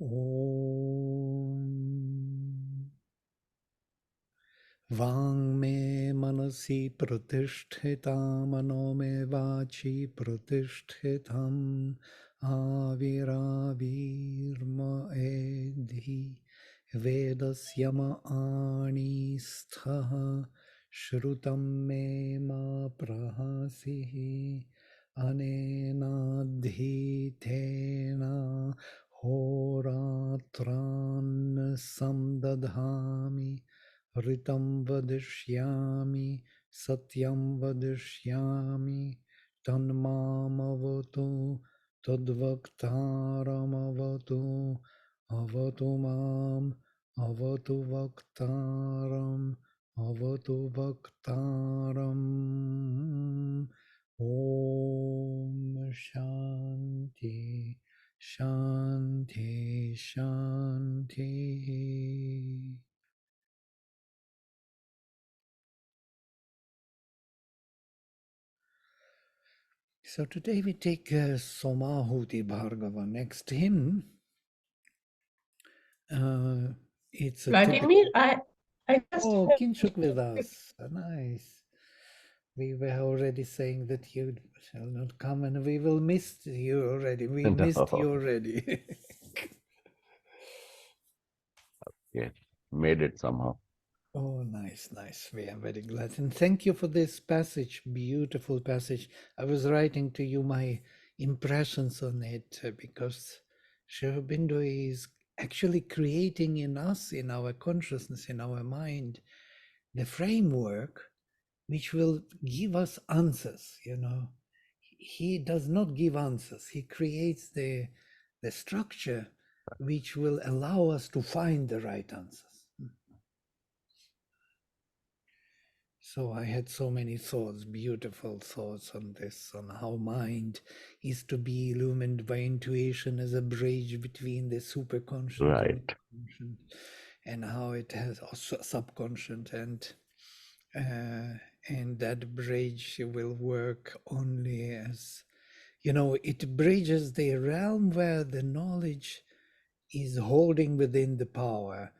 Om Vang me manasi pratisthita mano me vachi pratishthitam aviravirma edhi vedasyama ani sthaha shrutam me ma prahasihi anenadhi tena horatran samdadhami Ritam vadishyami, satyam vadishyami, tanmamavatu, tadvaktaramavatu, avatu mam, avatu vaktaram, avatu vaktaram. Om Shanti, Shanti, Shanti. So today we take Somahuti Bhargava. Next hymn, it's a Vladimir, typical... I just Oh, Kinshuk with us. Nice. We were already saying that you shall not come and we will miss you already. We missed you already. Yes, made it somehow. Oh, nice, nice. We are very glad. And thank you for this passage, beautiful passage. I was writing to you my impressions on it because Sri Aurobindo is actually creating in us, in our consciousness, in our mind, the framework which will give us answers, you know. He does not give answers. He creates the structure which will allow us to find the right answers. So I had so many thoughts, beautiful thoughts on this, on how mind is to be illumined by intuition as a bridge between the superconscious Right. and how it has also subconscious and that bridge will work only as, you know, it bridges the realm where the knowledge is holding within the power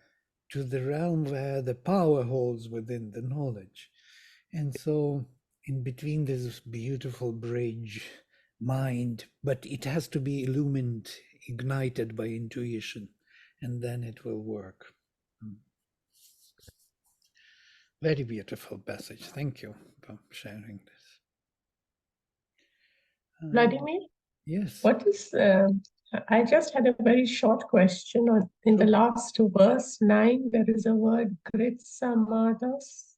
to the realm where the power holds within the knowledge. And so in between this beautiful bridge, mind, but it has to be illumined, ignited by intuition, and then it will work. Very beautiful passage. Thank you for sharing this. Vladimir, Yes. what is, I just had a very short question on, in the Sure. last verse 9, there is a word Gritsamadas.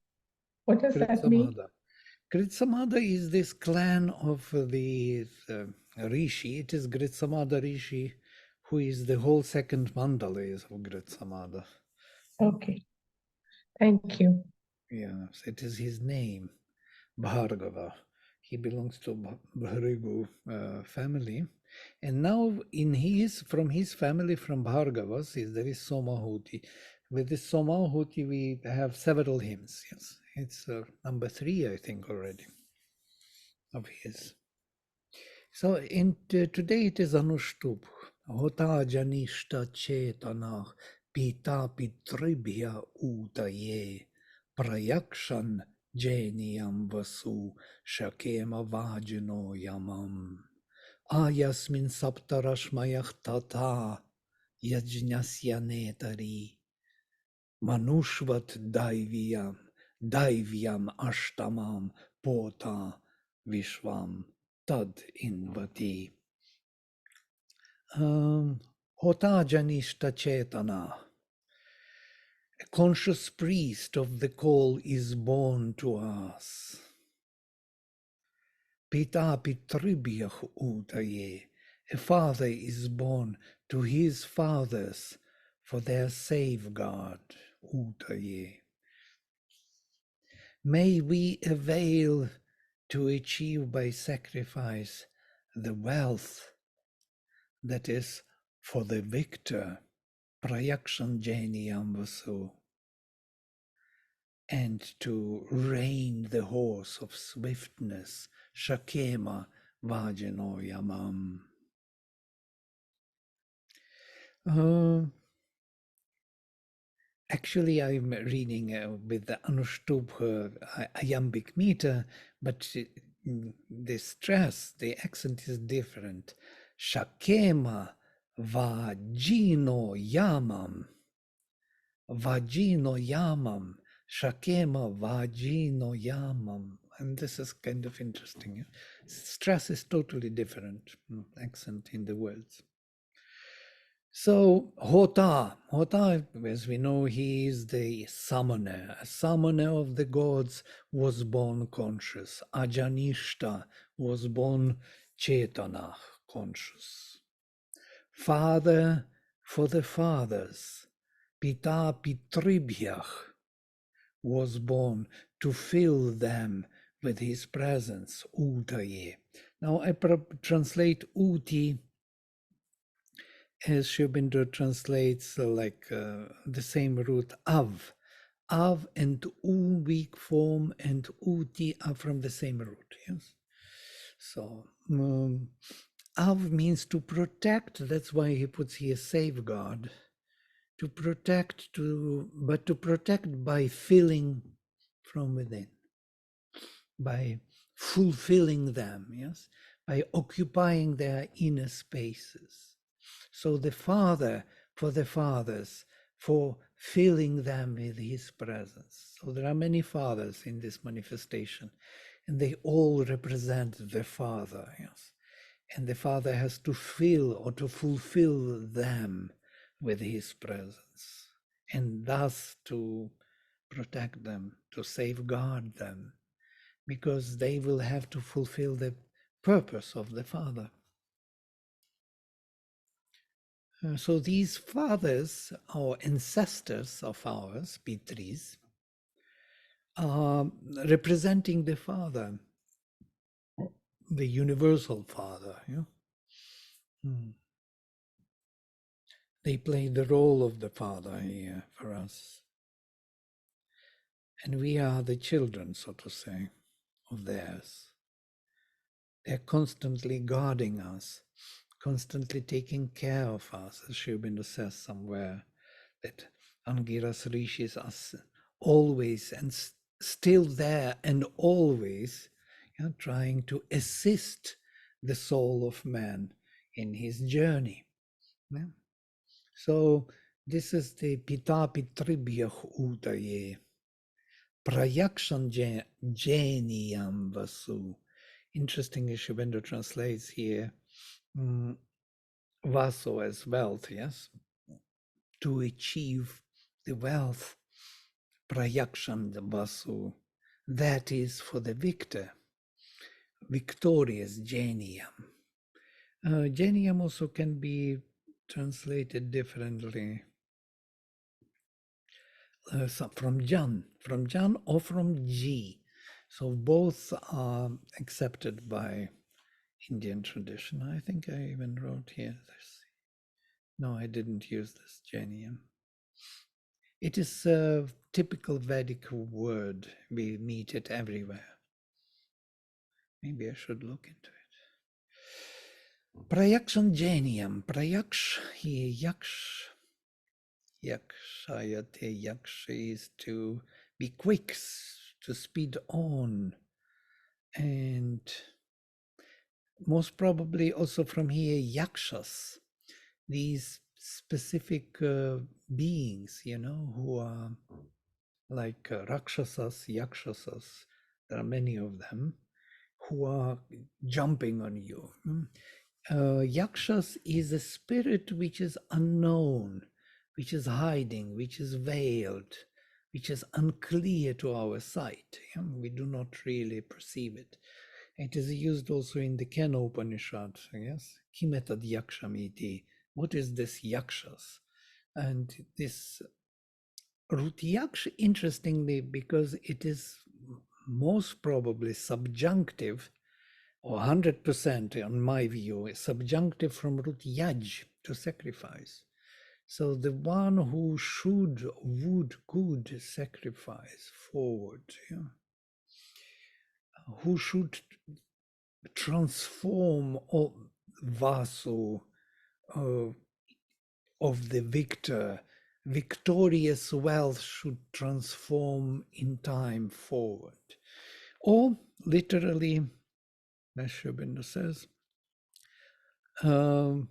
What does that mean? Kritsamada. Kritsamada is this clan of the Rishi. It is Gritsamada Rishi, who is the whole second mandala is of Gritsamada. Okay, thank you. Yes, it is his name, Bhargava. He belongs to Bhrigu family. And now from his family, from Bhargavas, there is Somahuti. With this Somahuti, we have several hymns. Yes, it's number 3, I think, already of his. So today it is Anushtup. Hota janishta chetana pita pitribhya utaye prayakshan jeniam vasu shakema vajino yamam. Ayasmin saptarashmayach tata yajnasya netari manushvat daivyam ashtamam pota vishvam tad invati. Hota janishta chetana. A conscious priest of the call is born to us. Pita pitribhyah utaye. A father is born to his fathers for their safeguard. Utaye. May we avail to achieve by sacrifice the wealth that is for the victor, prayakshan jnaniyam vasu, and to rein the horse of swiftness, shakema vajino yamam. Uh, Actually, I'm reading with the Anushtup iambic meter, but the stress, the accent is different. Shakema vagino yamam, vagino yamam, shakema vagino yamam. And this is kind of interesting. Stress is totally different accent in the words. So Hota, as we know, he is the summoner. A summoner of the gods was born conscious. Ajanishta was born Chetana, conscious. Father for the fathers. Pita Pitribhyach was born to fill them with his presence, Utaye. Now I translate Uti as Shubindra translates the same root av. Av and U weak form and Uti are from the same root. Yes. So Av means to protect. That's why he puts here safeguard. To protect, but to protect by filling from within, by fulfilling them, yes, by occupying their inner spaces. So the Father for the fathers, for filling them with his presence. So there are many fathers in this manifestation, and they all represent the Father, yes. And the Father has to fill or to fulfill them with his presence, and thus to protect them, to safeguard them, because they will have to fulfill the purpose of the Father. So these fathers or ancestors of ours, Pitris, are representing the Father, the universal Father. Yeah? They play the role of the Father here for us. And we are the children, so to say, of theirs. They're constantly guarding us, constantly taking care of us, as Sri Aurobindo says somewhere, that Angiras Rishis are always and still there and always, trying to assist the soul of man in his journey. Yeah? So this is the Pita Pitribhyah Udaye, Prayakshan Janiyam Vasu. Interestingly, Shubhendra translates here Vaso as wealth, yes? To achieve the wealth, Prayakshan Vasu, that is for the victor, victorious Janiyam. Janiyam also can be translated differently. From Jan or from G. So both are accepted by Indian tradition. I think I even wrote here this. No, I didn't use this Janium. It is a typical Vedic word. We meet it everywhere. Maybe I should look into it. Prayakshan Janium. Prayaksh, yaksh. Yakshayate yaksh is to be quick, to speed on. And most probably also from here, yakshas, these specific beings, who are like rakshasas, yakshasas. There are many of them who are jumping on you. Yakshas is a spirit which is unknown, which is hiding, which is veiled, which is unclear to our sight. We do not really perceive it. It is used also in the Kena Upanishad, yes? Kimetad yakshamiti. What is this yakshas? And this root yaksh, interestingly, because it is most probably subjunctive, or 100% on my view, is subjunctive from root yaj, to sacrifice. So the one who could sacrifice forward, who should transform Vasu of the victor. Victorious wealth should transform in time forward. Or literally, as Sri Aurobindo says, um,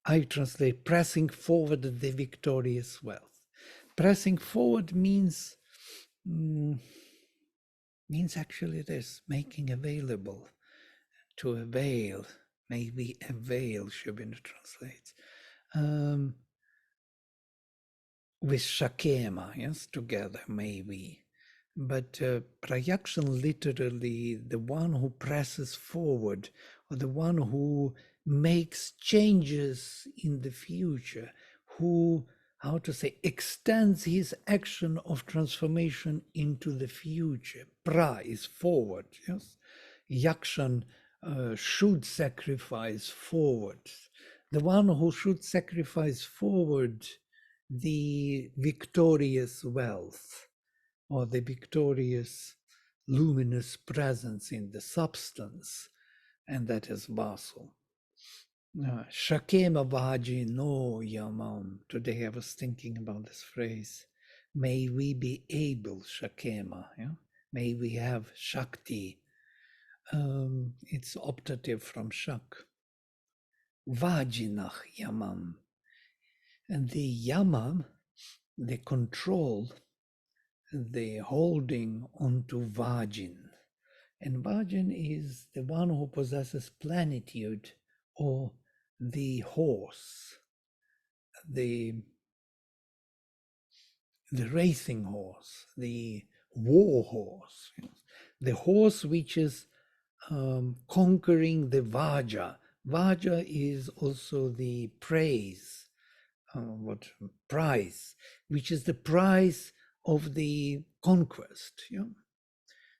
I translate pressing forward the victorious wealth. Pressing forward means actually this, making available, to avail, maybe avail, Sri Aurobindo translates. With Shakema, yes, together, maybe. But prayakshan, literally, the one who presses forward, or the one who makes changes in the future, who, how to say, extends his action of transformation into the future. Pra is forward, yes. Yakshan should sacrifice forward. The one who should sacrifice forward the victorious wealth, or the victorious luminous presence in the substance, and that is Vasu. Shakema Vaji no Yamam. Today I was thinking about this phrase. May we be able, Shakema. Yeah? May we have Shakti. It's optative from Shak. Vajinach Yamam. And the Yamam, the control, the holding onto Vajin. And Vajin is the one who possesses plenitude, or the horse, the racing horse, the war horse, the horse which is conquering the Vaja. Vaja is also the praise, prize, which is the prize of the conquest. Yeah?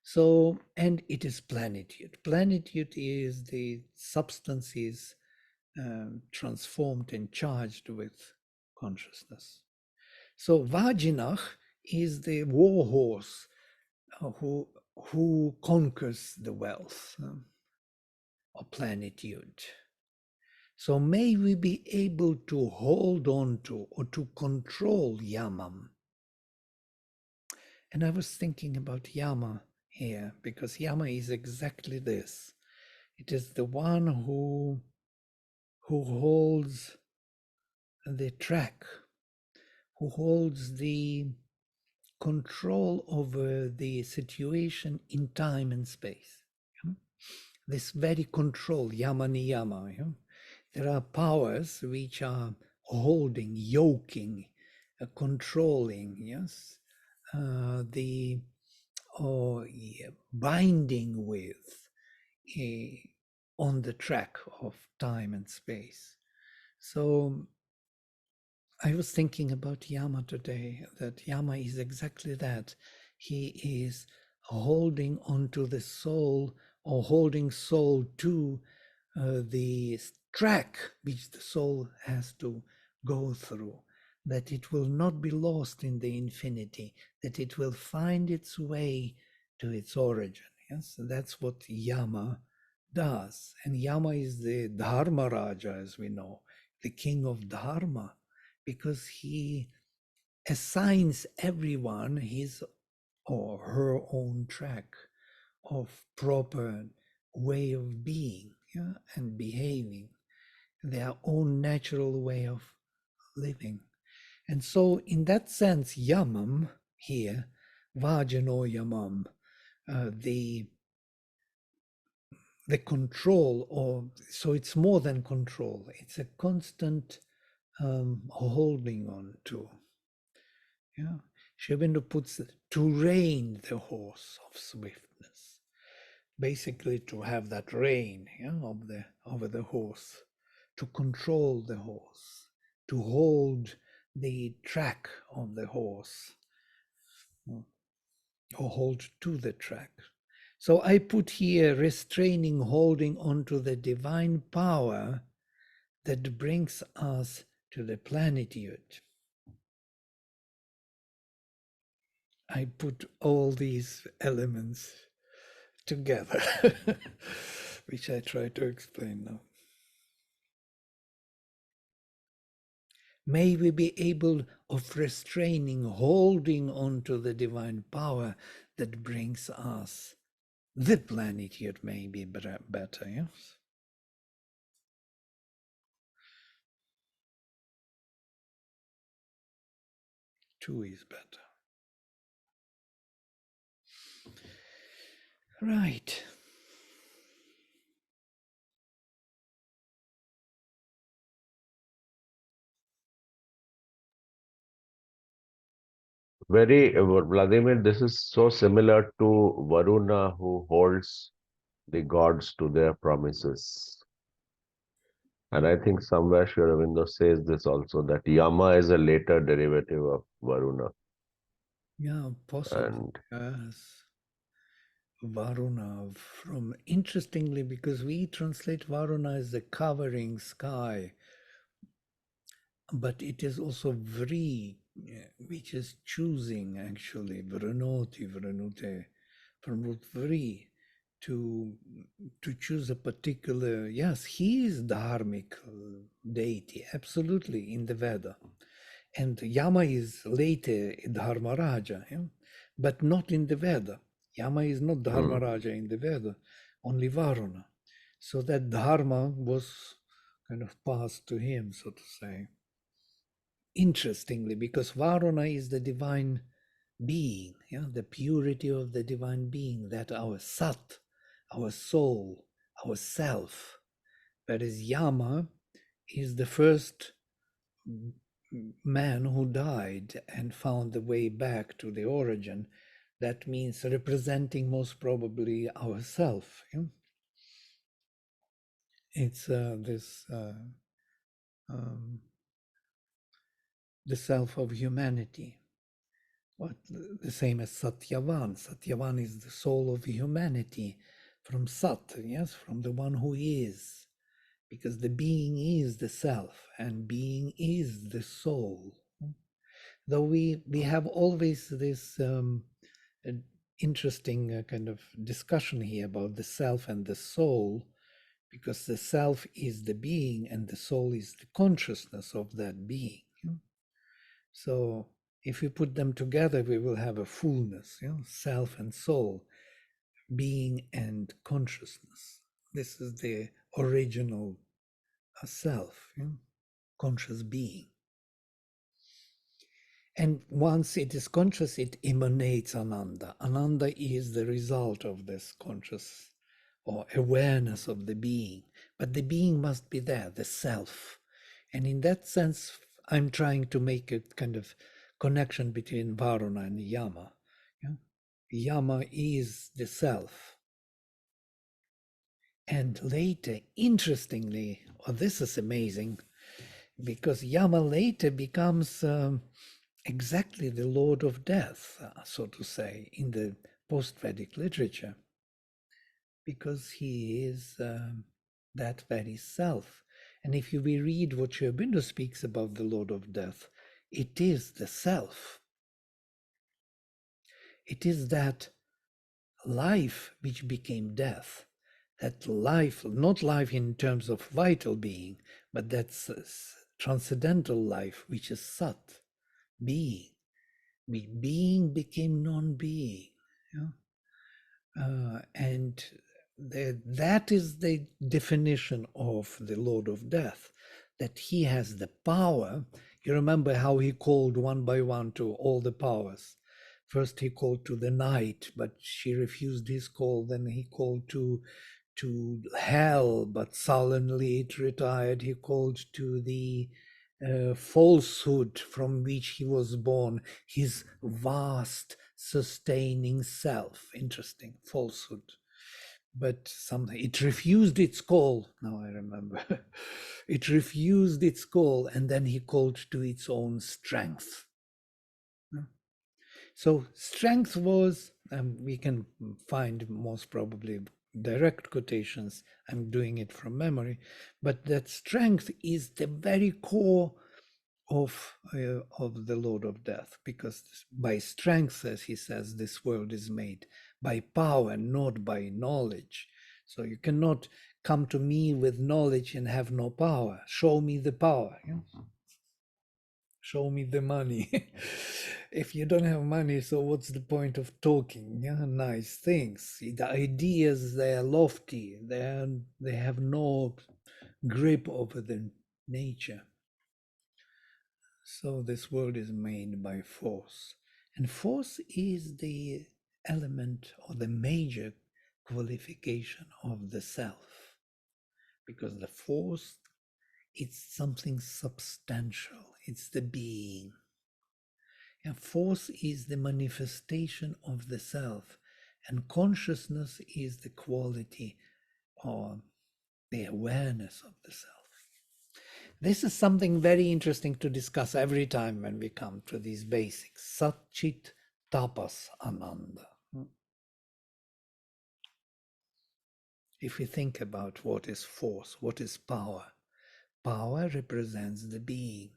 So, and it is plenitude. Plenitude is the substance is transformed and charged with consciousness. So Vajinach is the war horse who conquers the wealth of plenitude. So may we be able to hold on to or to control Yamam. And I was thinking about Yama here, because Yama is exactly this. It is the one who holds the track, who holds the control over the situation in time and space. This very control, Yama Niyama. There are powers which are holding, yoking, controlling, yes, binding with, on the track of time and space. So I was thinking about Yama today, that Yama is exactly that. He is holding onto the soul, or holding soul to the track which the soul has to go through, that it will not be lost in the infinity, that it will find its way to its origin. Yes, that's what Yama does. And Yama is the Dharma Raja, as we know, the king of Dharma, because he assigns everyone his or her own track of proper way of being, yeah, and behaving, their own natural way of living. And so in that sense, Yamam here, Vajano Yamam, the control, or so it's more than control, it's a constant holding on to. Yeah, Sri Aurobindo puts to rein the horse of swiftness, basically to have that rein, yeah, over the horse, to control the horse, to hold the track of the horse, or hold to the track. So I put here restraining, holding onto the divine power that brings us to the plenitude. I put all these elements together which I try to explain now. May we be able of restraining, holding on to the divine power that brings us the plenitude may be better, yes? Two is better. Right. Vladimir, this is so similar to Varuna who holds the gods to their promises. And I think somewhere Sri Aurobindo says this also, that Yama is a later derivative of Varuna. Yeah, possibly. And Yes. Varuna from, interestingly, because we translate Varuna as the covering sky, but it is also Vri, which is choosing actually, Vranute, from root Vri, to choose a particular, yes, he is dharmic deity, absolutely, in the Veda. And Yama is later Dharmaraja, yeah? But not in the Veda. Yama is not Dharmaraja in the Veda, only Varuna. So that Dharma was kind of passed to him, so to say. Interestingly, because Varuna is the divine being, yeah, the purity of the divine being, that our Sat, our soul, our self. Whereas Yama is the first man who died and found the way back to the origin. That means representing most probably ourself. Yeah? It's this the self of humanity. What the same as Satyavan. Satyavan is the soul of humanity from Sat, yes, from the one who is, because the being is the self and being is the soul. Though we have always this interesting kind of discussion here about the self and the soul, because the self is the being and the soul is the consciousness of that being. So if we put them together, we will have a fullness, self and soul, being and consciousness. This is the original self, conscious being. And once it is conscious, it emanates Ananda. Ananda is the result of this conscious or awareness of the being. But the being must be there, the self. And in that sense, I'm trying to make a kind of connection between Varuna and Yama. Yeah? Yama is the self. And later, interestingly, this is amazing, because Yama later becomes exactly the Lord of Death, so to say, in the post-Vedic literature, because he is that very self. And if you read what Sri Aurobindo speaks about the Lord of Death, it is the self. It is that life which became death, that life, not life in terms of vital being, but that's transcendental life, which is Sat, being. Being became non-being. And that is the definition of the Lord of Death, that he has the power. You remember how he called one by one to all the powers. First he called to the night, but she refused his call. Then he called to hell, but sullenly it retired. He called to the falsehood from which he was born, his vast sustaining self. Interesting, falsehood. But something, it refused its call. Now I remember. It refused its call, and then he called to its own strength. So strength was, we can find most probably direct quotations. I'm doing it from memory, but that strength is the very core of the Lord of Death, because by strength, as he says, this world is made, by power, not by knowledge. So you cannot come to me with knowledge and have no power. Show me the power. Show me the money. If you don't have money, so what's the point of talking? Yeah, nice things. The ideas, they are lofty. They have no grip over the nature. So this world is made by force. And force is the element or the major qualification of the self. Because the force, it's something substantial. It's the being. And force is the manifestation of the self. And consciousness is the quality or the awareness of the self. This is something very interesting to discuss every time when we come to these basics. Satchit Tapas Ananda. If we think about what is force, what is power, power represents the being.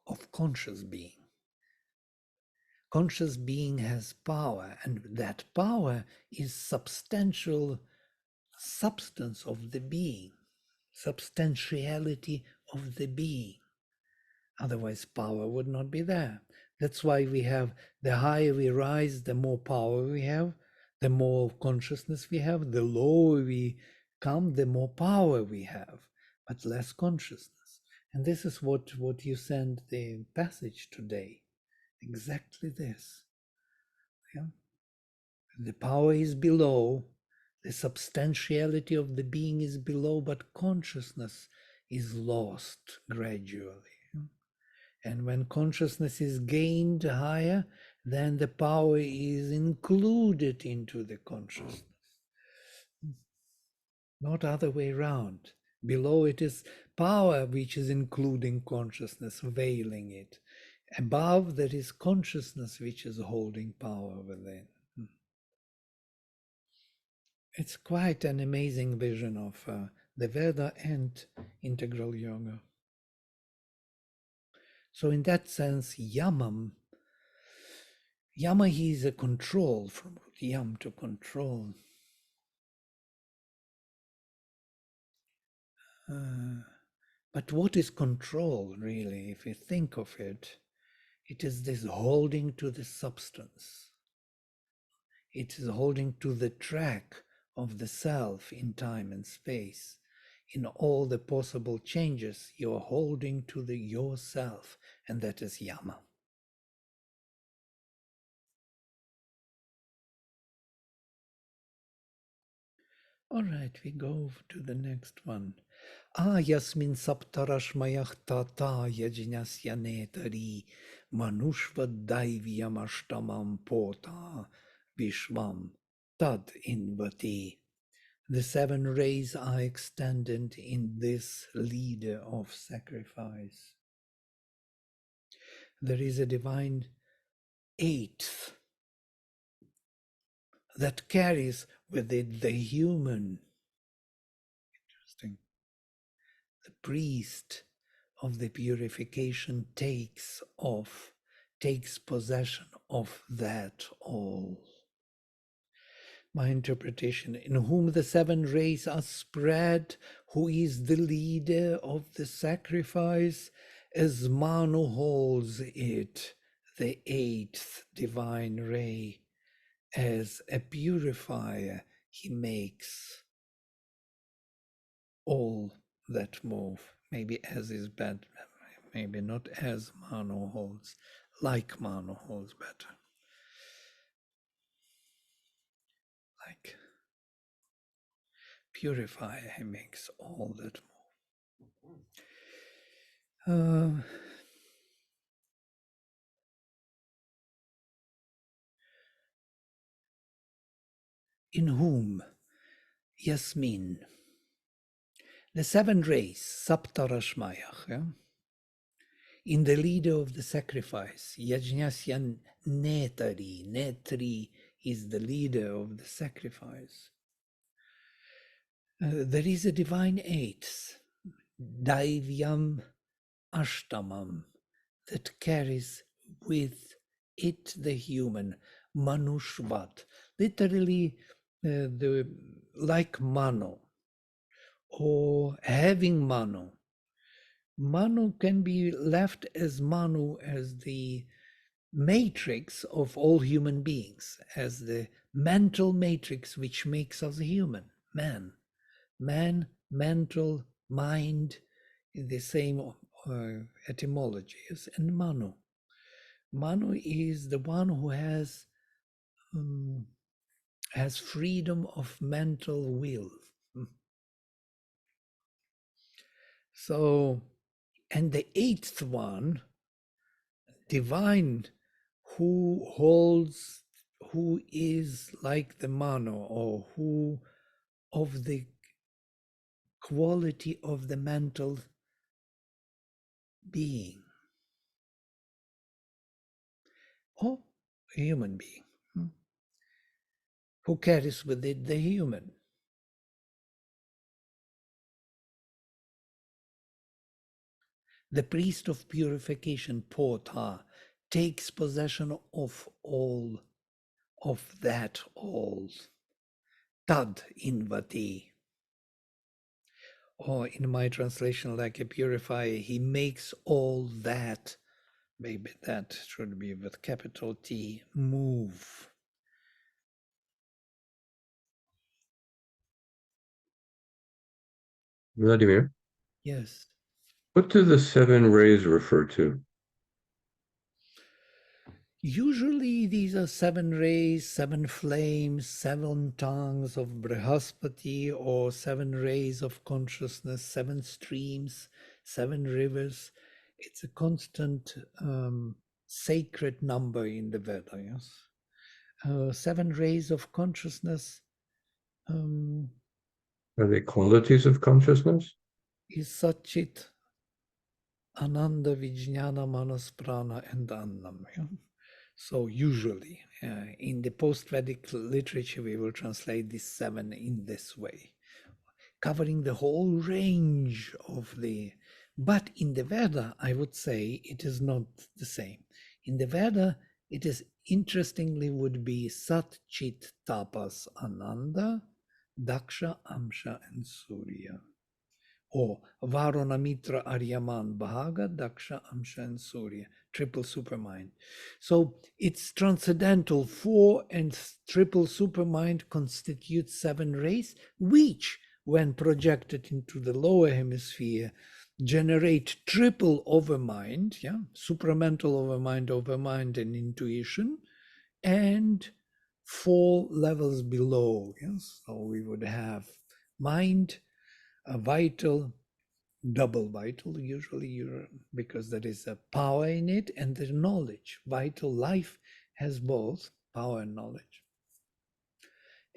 Of conscious being. Conscious being has power, and that power is substantial substance of the being, substantiality of the being. Otherwise, power would not be there. That's why we have, the higher we rise, the more power we have, the more consciousness we have, the lower we come, the more power we have, but less consciousness. And this is what you send the passage today. Exactly this. Yeah? The power is below, the substantiality of the being is below, but consciousness is lost gradually. And when consciousness is gained higher, then the power is included into the consciousness. Not other way around. Below it is power which is including consciousness, veiling it. Above there is consciousness which is holding power within. It's quite an amazing vision of the Veda and integral yoga. So in that sense, yama is a control, from yam to control. But what is control, really? If you think of it, it is this holding to the substance. It is holding to the track of the self in time and space. In all the possible changes, you're holding to the yourself, and that is yama. All right, we go to the next one. Yasmin saptarashmayach tata yajnasyane manushva daivyamashtamam pota vishvam tad invati. The seven rays are extended in this leader of sacrifice. There is a divine eighth that carries with it the human. Interesting. The priest of the purification takes possession of that all. My interpretation, in whom the seven rays are spread, who is the leader of the sacrifice, as Manu holds it, the eighth divine ray, as a purifier, he makes all that move. Maybe as is bad, maybe not as Manu holds, like Manu holds better. Like purifier, he makes all that move. In whom Yasmin, the seven rays, Saptarashmayach, yeah? In the leader of the sacrifice, Yajnasya Netari. Netri is the leader of the sacrifice. There is a divine eighth, Daivyam Ashtamam, that carries with it the human, manushvat, literally the like mano or having mano. Manu can be left as Manu as the matrix of all human beings, as the mental matrix which makes us human, man. Man, mental, mind, the same etymologies, and Manu. Manu is the one who has freedom of mental will. So, and the eighth one, divine, who is like the Manu, or who of the quality of the mental being, or a human being, who carries with it the human. The priest of purification, Pota, takes possession of all, of that all. Tad invati. Or in my translation, like a purifier, he makes all that, maybe that should be with capital T, move. Vladimir, Yes. what do the 7 rays refer to? Usually these are 7 rays, 7 flames, 7 tongues of Brihaspati, or 7 rays of consciousness, 7 streams, 7 rivers. It's a constant sacred number in the Veda, yes. 7 rays of consciousness Are they qualities of consciousness? is Satchit, Ananda, Vijnana, Manas, Prana, and Annam. Yeah? So usually in the post-Vedic literature, we will translate these 7 in this way, covering the whole range of the... But in the Veda, I would say it is not the same. In the Veda, it is interestingly would be Sat, Chit, Tapas, Ananda, Daksha, Amsha, and Surya. Or Varuna, Mitra, Aryaman, Bhaga, Daksha, Amsha, and Surya, triple supermind. So it's transcendental 4 and triple supermind constitute 7 rays, which, when projected into the lower hemisphere, generate triple overmind, yeah, supramental overmind, and intuition, and 4 levels below. Yes, so we would have mind, a vital, double vital usually, because there is a power in it, and the knowledge. Vital life has both power and knowledge,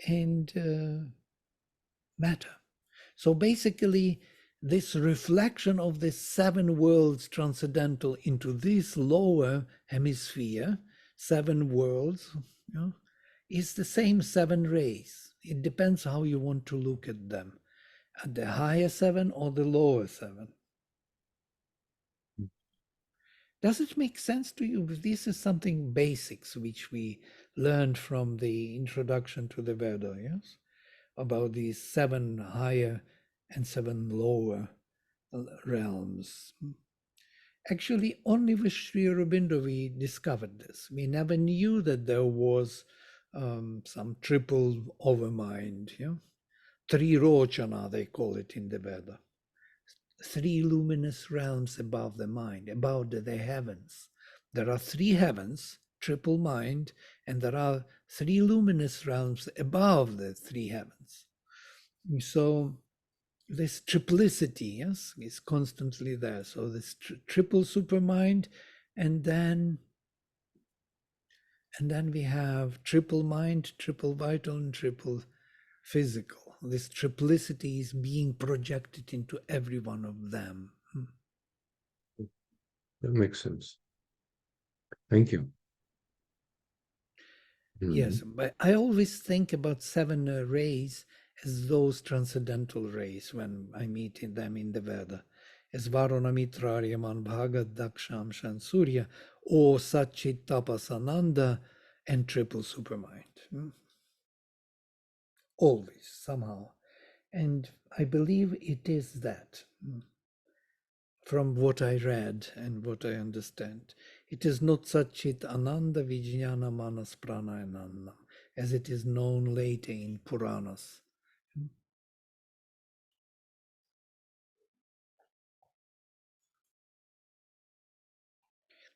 and matter. So basically this reflection of the 7 worlds transcendental into this lower hemisphere, 7 worlds, you know, is the same 7 rays. It depends how you want to look at them, at the higher 7 or the lower 7. Does it make sense to you? This is something basics which we learned from the introduction to the Veda, yes? About these 7 higher and 7 lower realms. Actually, only with Sri Aurobindo we discovered this. We never knew that there was some triple overmind, yeah? Trirochana, they call it in the Veda. 3 luminous realms above the mind, above the heavens. There are 3 heavens, triple mind, and there are 3 luminous realms above the 3 heavens. So this triplicity, yes, is constantly there. So this triple supermind, and then we have triple mind, triple vital, and triple physical. This triplicity is being projected into every one of them. That makes sense. Thank you. Yes, but I always think about 7 rays as those transcendental rays when I meet in them in the Veda. as Varuna Mitra Aryaman Bhagat Daksham Shan Surya, or Satchit Tapasananda and Triple Supermind. Always, somehow. And I believe it is that. From what I read and what I understand. It is not Satchit Ananda Vijnana Manas Pranayanandam, as it is known later in Puranas.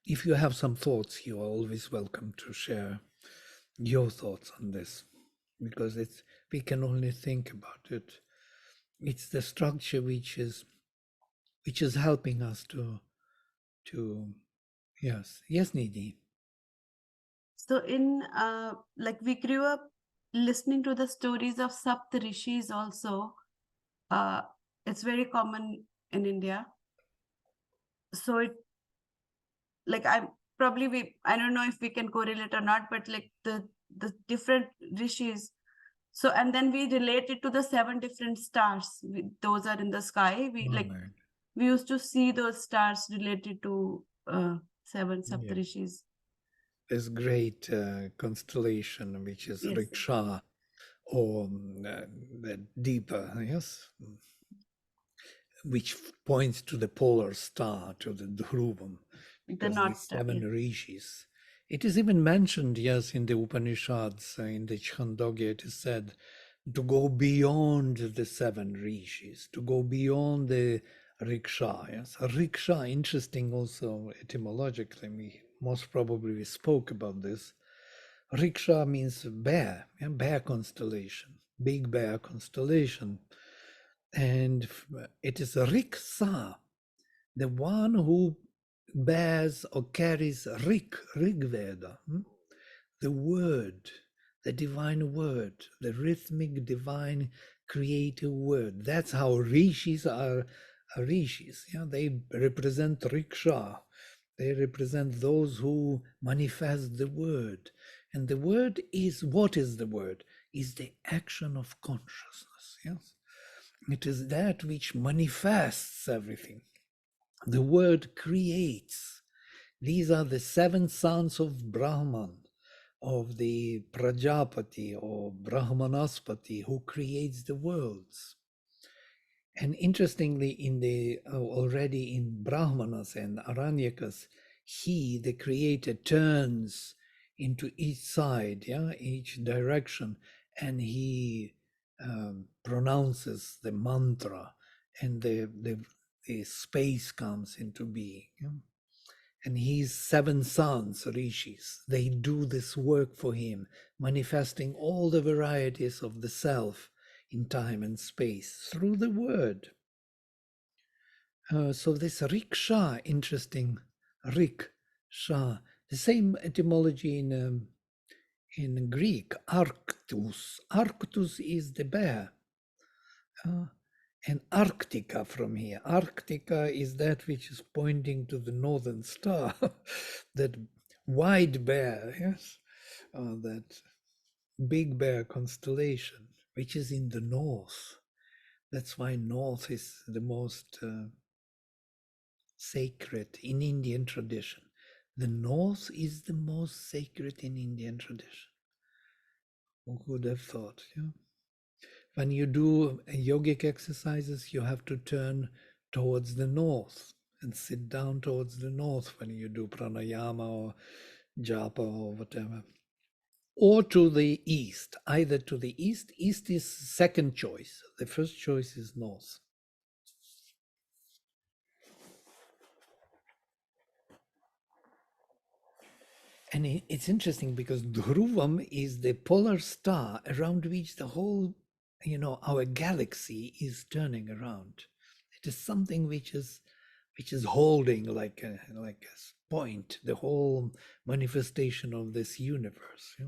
If you have some thoughts, you are always welcome to share your thoughts on this, because we can only think about it. It's the structure which is helping us to yes Nidhi. So like we grew up listening to the stories of Sapt Rishis also. It's very common in India. So it like I don't know if we can correlate or not, but like the different rishis. So and then we relate it to the 7 different stars. Those are in the sky. We used to see those stars related to 7 Saptarishis. This great constellation, which is Yes. Riksha, or the deeper, yes, which points to the polar star, to the Dhruvam, because the North Star, 7 yeah. rishis. It is even mentioned, yes, in the Upanishads, in the Chandogya, it is said to go beyond the 7 rishis, to go beyond the riksha. Yes, a riksha, interesting also etymologically. We most probably we spoke about this. Riksha means bear, bear constellation, big bear constellation. And it is Riksa, the one who bears or carries Rig Veda, the word, the divine word, the rhythmic divine creative word. That's how rishis are rishis. Yeah, they represent Riksha. They represent those who manifest the word. And the word is, what is the word? Is the action of consciousness. Yes. It is that which manifests everything. The word creates. These are the 7 sons of Brahman, of the Prajapati or Brahmanaspati, who creates the worlds. And interestingly, in the already in Brahmanas and Aranyakas, he, the creator, turns into each side, each direction, and he pronounces the mantra, and the space comes into being. And his 7 sons, rishis, they do this work for him, manifesting all the varieties of the self in time and space through the word. So this riksha, interesting, riksha, the same etymology in Greek, arctus. Arctus is the bear. And Arctica from here. Arctica is that which is pointing to the northern star, that wide bear, yes, that big bear constellation, which is in the north. That's why north is the most sacred in Indian tradition. The north is the most sacred in Indian tradition. Who would have thought? Yeah? When you do yogic exercises, you have to turn towards the north and sit down towards the north when you do pranayama or japa or whatever. Or to the east, either to the east. East is second choice. The first choice is north. And it's interesting because Dhruvam is the polar star around which the whole, our galaxy is turning around. It is something which is holding like a point, the whole manifestation of this universe. Yeah?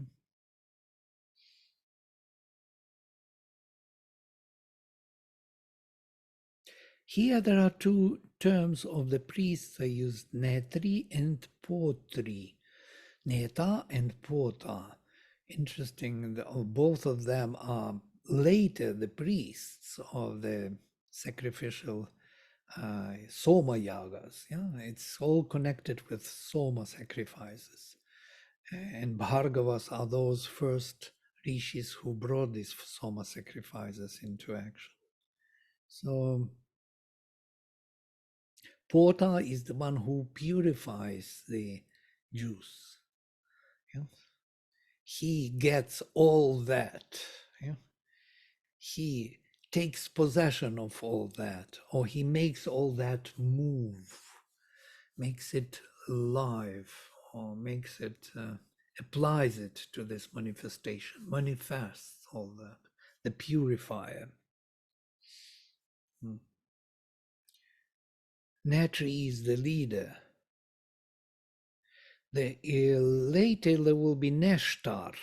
Here there are 2 terms of the priests. I used Netri and Potri. Neta and Pota. Interesting, both of them are later the priests of the sacrificial Soma yagas. Yeah, it's all connected with Soma sacrifices. And Bhargavas are those first rishis who brought these Soma sacrifices into action. So Pota is the one who purifies the juice. Yeah? He gets all that. Yeah? He takes possession of all that, or he makes all that move, makes it alive, or makes it, applies it to this manifestation, manifests all that, the purifier. Natri is the leader. Later there will be Neshtar,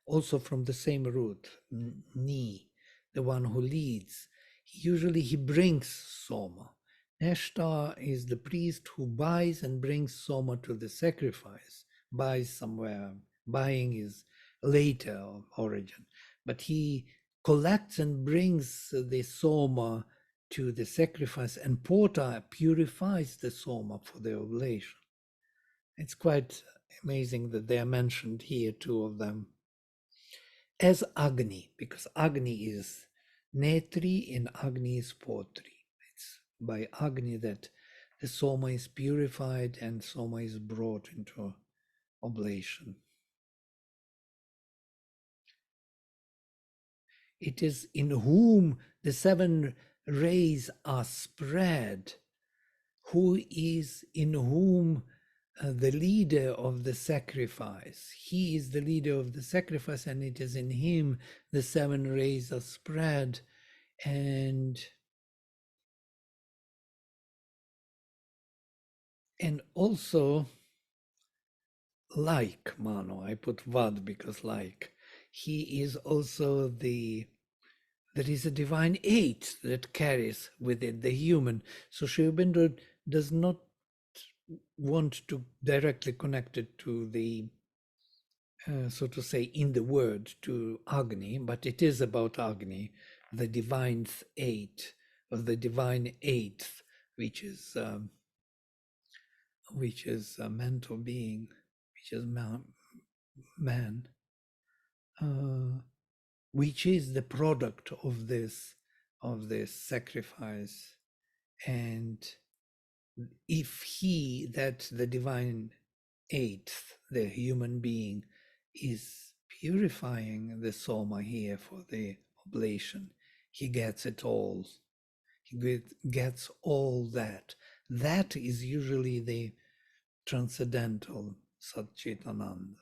also from the same root, Ni, the one who leads. Usually he brings Soma. Neshtar is the priest who buys and brings Soma to the sacrifice, buys somewhere. Buying is later of origin, but he collects and brings the Soma to the sacrifice, and Pota purifies the Soma for the oblation. It's quite amazing that they are mentioned here, two of them, as Agni, because Agni is Netri and Agni is Potri. It's by Agni that the Soma is purified and Soma is brought into oblation. It is in whom the 7 rays are spread, who is in whom the leader of the sacrifice. He is the leader of the sacrifice, and it is in him the 7 rays are spread. And also, like Mano, I put Vad because like, he is also there is a divine 8 that carries with it the human. So Sri Aurobindo does not want to directly connect it to the so to say, in the word to Agni, but it is about Agni, the divine 8, or the divine 8th, which is a mental being, which is man, which is the product of this sacrifice. And if he, that the divine 8th, the human being, is purifying the Soma here for the oblation, he gets it all. He gets all that. That is usually the transcendental Satchitananda.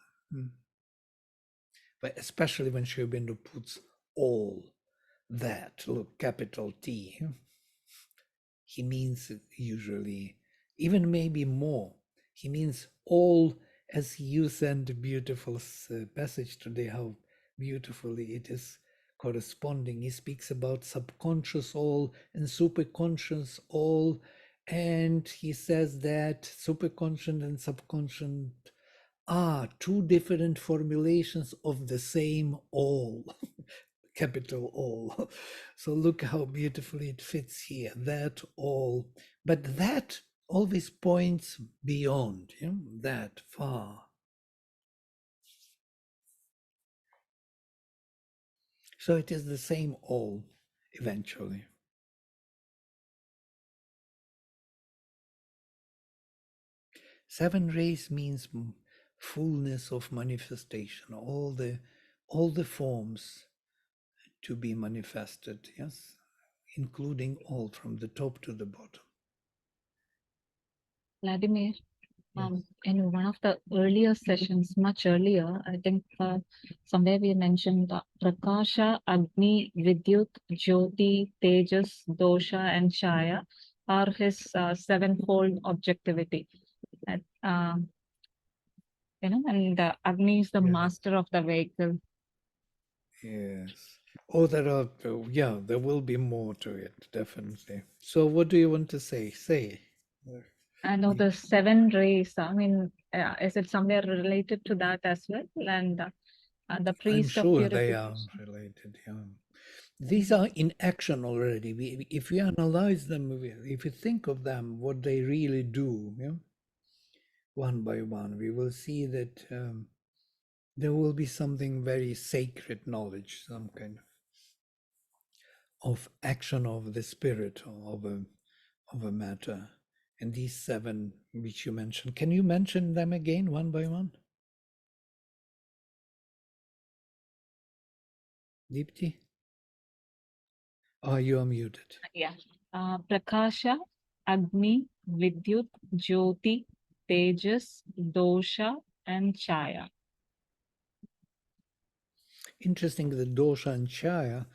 But especially when Sri Aurobindo puts all that, look, capital T, he means usually even maybe more. He means all, as you sent a beautiful passage today, how beautifully it is corresponding. He speaks about subconscious all and superconscious all, and he says that superconscious and subconscious are 2 different formulations of the same all. Capital all. So look how beautifully it fits here, that all. But that always points beyond, that far. So it is the same all eventually. Seven rays means fullness of manifestation, all the forms to be manifested, yes, including all from the top to the bottom. Vladimir, Yes. in one of the earlier sessions, much earlier, I think somewhere we mentioned Prakasha, Agni, Vidyut, Jyoti, Tejas, Dosha, and Shaya are his 7-fold objectivity. And, and Agni is the master of the vehicle. Yes. Oh, there will be more to it, definitely. So what do you want to say? Say. I know the 7 rays, I mean, is it somewhere related to that as well? And the I'm priest of sure they are purification. related, yeah. These are in action already. If we analyze them, if we think of them, what they really do, yeah, one by one, we will see that there will be something very sacred knowledge, some kind of action of the spirit of a matter. And these 7 which you mentioned, can you mention them again one by one? Deepti? Oh, you are muted. Yeah. Prakasha, Agni, Vidyut, Jyoti, Tejas, Dosha, and Chaya. Interesting that dosha and chaya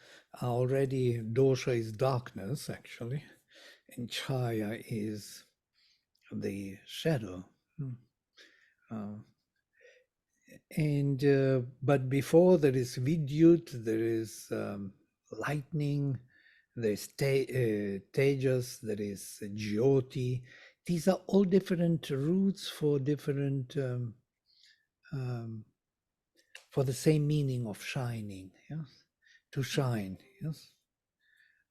are already, dosha is darkness actually, and chaya is the shadow. Uh, but before there is vidyut, there is lightning, there is tejas, there is jyoti. These are all different roots for different um, for the same meaning of shining. Yes, to shine. Yes.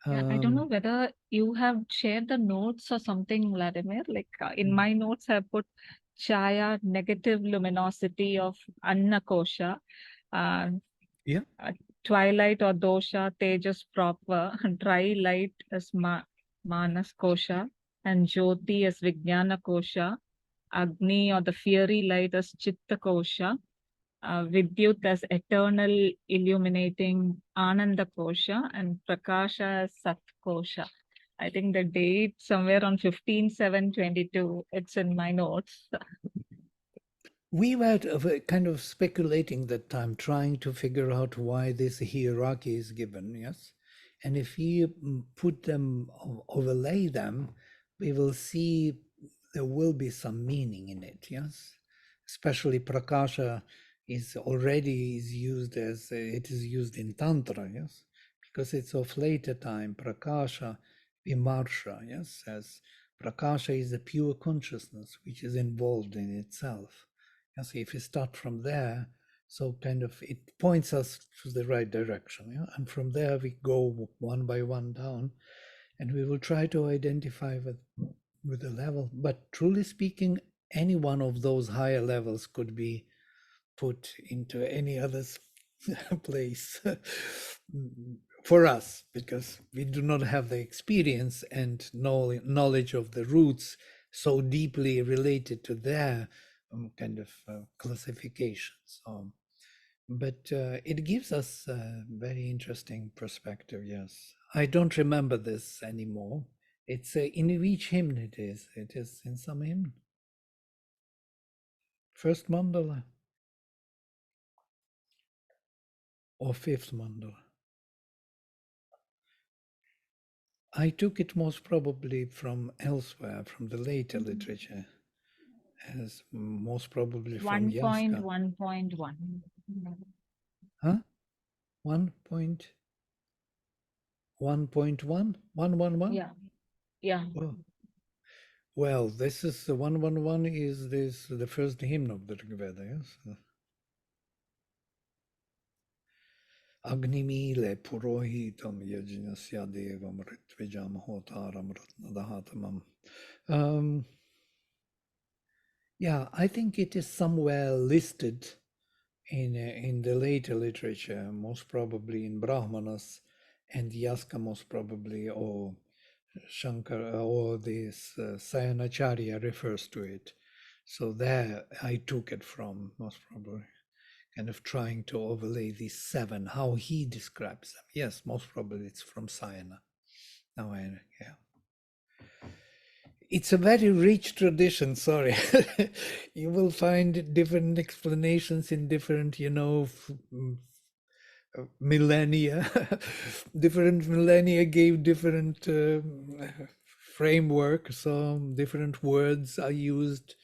Yeah, I don't know whether you have shared the notes or something, Vladimir. Like in my notes, I put Chaya, negative luminosity of Anna Kosha, uh, Yeah. Twilight or Dosha, Tejas proper, dry light as Manas Kosha, and Jyoti as Vijnana Kosha, Agni or the fiery light as Chitta Kosha, Vidyut as eternal illuminating Ananda Kosha, and Prakasha as Sat Kosha. I think the date somewhere on 15/7/22. It's in my notes. We were kind of speculating that time, trying to figure out why this hierarchy is given, yes? And if we put them, overlay them, we will see there will be some meaning in it, yes? Especially Prakasha is already is used as, it is used in Tantra, yes? Because it's of later time, Prakasha, Vimarsha, yes? As Prakasha is a pure consciousness which is involved in itself. And so if you start from there, so kind of it points us to the right direction. Yeah? And from there we go one by one down, and we will try to identify with the level. But truly speaking, any one of those higher levels could be put into any other place for us, because we do not have the experience and knowledge of the roots so deeply related to their kind of classifications. But it gives us a very interesting perspective. Yes, I don't remember this anymore. It's in which hymn it is. It is in some hymn. First mandala or fifth mandala. I took it most probably from elsewhere, from the later literature, as most probably from Yaska. 1.1.1. Huh? 1.1.1? 111? Yeah, yeah. Well, this is the 111 is this the first hymn of the Rig Veda, yes? Agnimile purohitam yajnasya devam ritvijam hotaram ratnadahatamam. Yeah, I think it is somewhere listed in the later literature, most probably in Brahmanas and Yaska, most probably, or Shankara, or this Sayanacharya refers to it. So there I took it from, most probably, kind of trying to overlay these 7, how he describes them. Yes, most probably it's from Sayana. Now yeah. It's a very rich tradition, sorry. You will find different explanations in different, millennia. Different millennia gave different framework, so different words are used.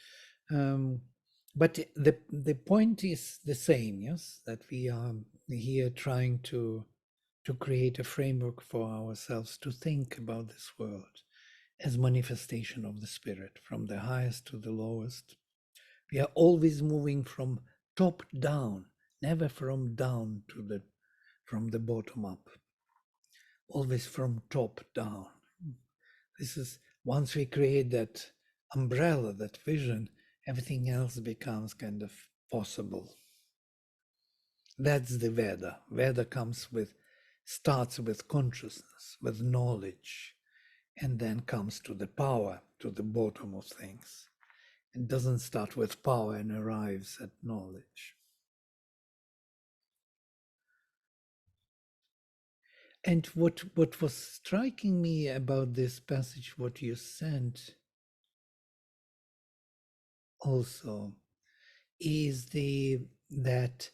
But the point is the same, yes, that we are here trying to create a framework for ourselves to think about this world as manifestation of the spirit, from the highest to the lowest. We are always moving from top down, never from down to from the bottom up. always from top down. This is, once we create that umbrella, that vision, everything else becomes kind of possible. That's the Veda. Veda starts with consciousness, with knowledge, and then comes to the power, to the bottom of things. It doesn't start with power and arrives at knowledge. And what was striking me about this passage, what you sent also, is that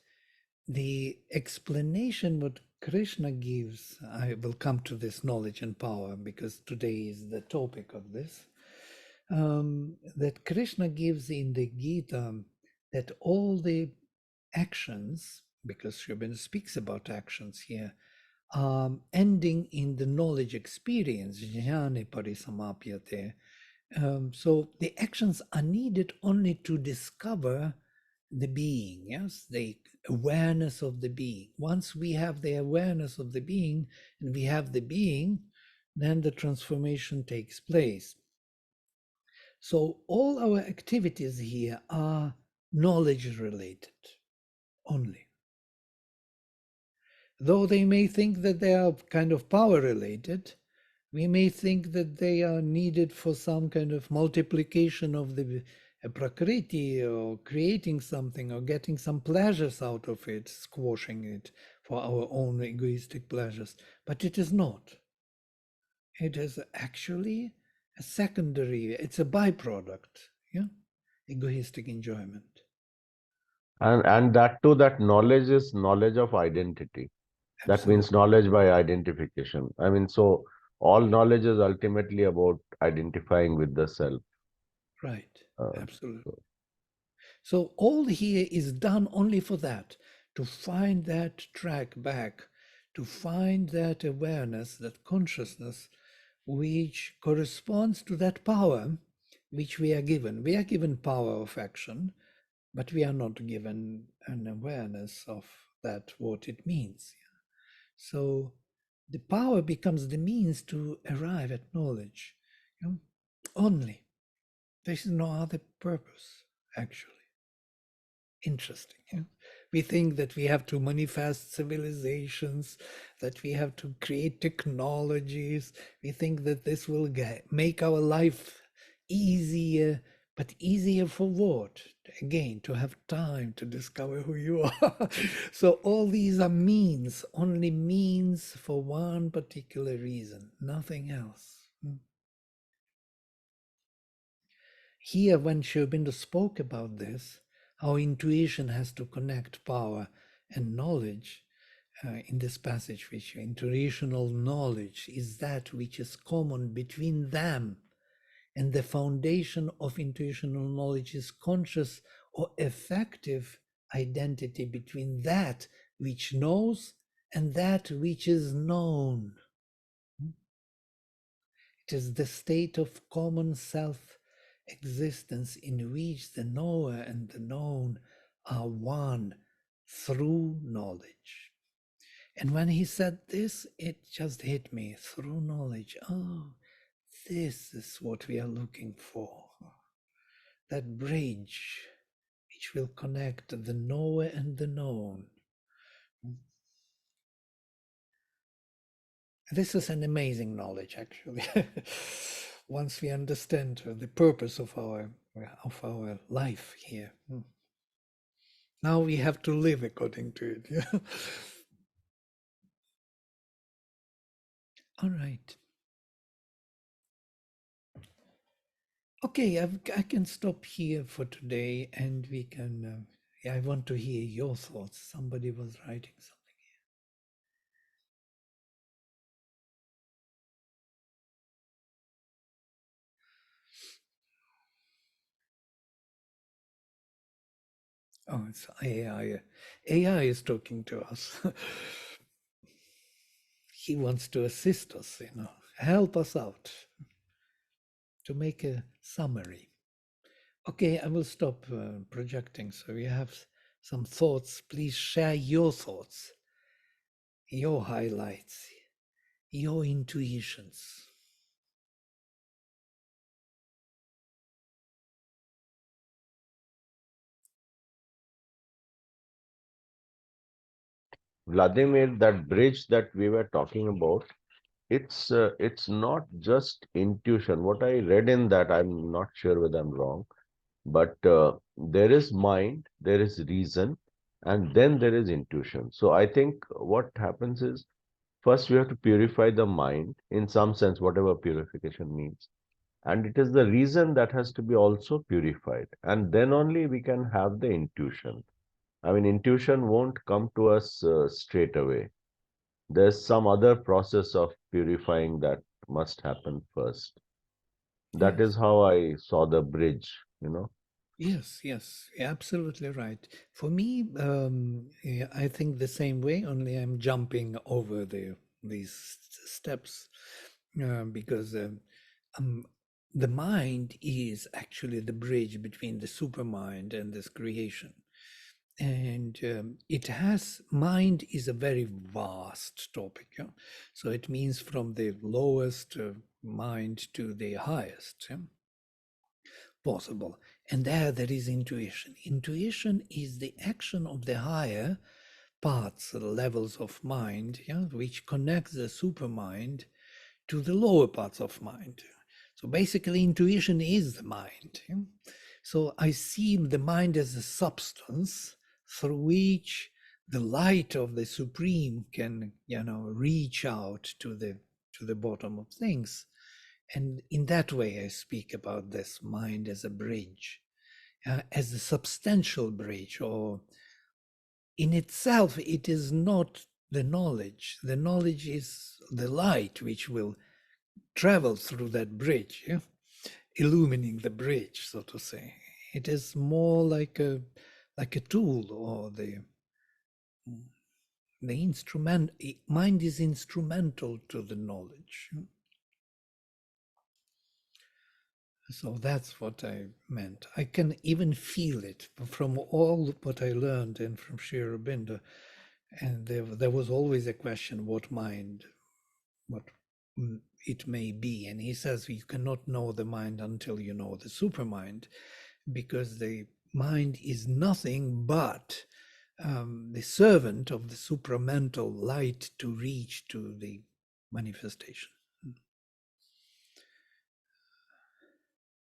the explanation what Krishna gives, I will come to this knowledge and power because today is the topic of this, that Krishna gives in the Gita, that all the actions, because Sri Aurobindo speaks about actions here, ending in the knowledge experience, jnane parisamapyate. So the actions are needed only to discover the being, yes, the awareness of the being. Once we have the awareness of the being and we have the being, then the transformation takes place. So all our activities here are knowledge related only. Though they may think that they are kind of power related, we may think that they are needed for some kind of multiplication of the prakriti, or creating something, or getting some pleasures out of it, squashing it for our own egoistic pleasures. But it is not. It is actually a secondary, it's a byproduct, yeah, egoistic enjoyment. And that too, that knowledge is knowledge of identity. That means Absolutely. knowledge by identification. I mean, so all knowledge is ultimately about identifying with the self. Right. Uh, Absolutely. so- So all here is done only for that, to find that track back, to find that awareness, that consciousness, which corresponds to that power which we are given. We are given power of action, but we are not given an awareness of that, what it means. So the power becomes the means to arrive at knowledge, you know, only. There is no other purpose, actually. Interesting. Yeah? We think that we have to manifest civilizations, that we have to create technologies. We think that this will make our life easier, but easier for what? Again, to have time to discover who you are. So all these are means, only means for one particular reason, nothing else. Here, when Sri Aurobindo spoke about this, how intuition has to connect power and knowledge, in this passage, which intuitional knowledge is that which is common between them, and the foundation of intuitional knowledge is conscious or effective identity between that which knows and that which is known. It is the state of common self-existence in which the knower and the known are one through knowledge. And when he said this, it just hit me, through knowledge. Oh, this is what we are looking for. That bridge which will connect the knower and the known. This is an amazing knowledge, actually. Once we understand the purpose of our life here, now we have to live according to it. Yeah? All right. Okay, I can stop here for today, and we can. Yeah, I want to hear your thoughts. Somebody was writing something. Oh, it's AI. AI is talking to us. He wants to assist us, help us out to make a summary. Okay, I will stop projecting. So you have some thoughts. Please share your thoughts, your highlights, your intuitions. Vladimir, that bridge that we were talking about, it's not just intuition. What I read in that, I'm not sure whether I'm wrong, but there is mind, there is reason, and then there is intuition. So I think what happens is first we have to purify the mind in some sense, whatever purification means. And it is the reason that has to be also purified. And then only we can have the intuition. I mean, intuition won't come to us straight away. There's some other process of purifying that must happen first. That Yes. is how I saw the bridge, you know. Yes, yes, absolutely right. For me, yeah, I think the same way, only I'm jumping over these steps because um, the mind is actually the bridge between the supermind and this creation. And mind is a very vast topic. Yeah? So it means from the lowest mind to the highest. Yeah? Possible. And there is intuition. Intuition is the action of the higher parts, the levels of mind, yeah, which connects the supermind to the lower parts of mind. So basically, intuition is the mind. Yeah? So I see the mind as a substance through which the light of the supreme can, reach out to the bottom of things. And in that way, I speak about this mind as a bridge, as a substantial bridge, or in itself, it is not the knowledge. The knowledge is the light which will travel through that bridge, yeah? Illumining the bridge, so to say. It is more like a tool, or the instrument. Mind is instrumental to the knowledge. So that's what I meant. I can even feel it from all what I learned and from Sri Aurobindo. And there was always a question, what mind, what it may be. And he says you cannot know the mind until you know the supermind, because the mind is nothing but the servant of the supramental light to reach to the manifestation.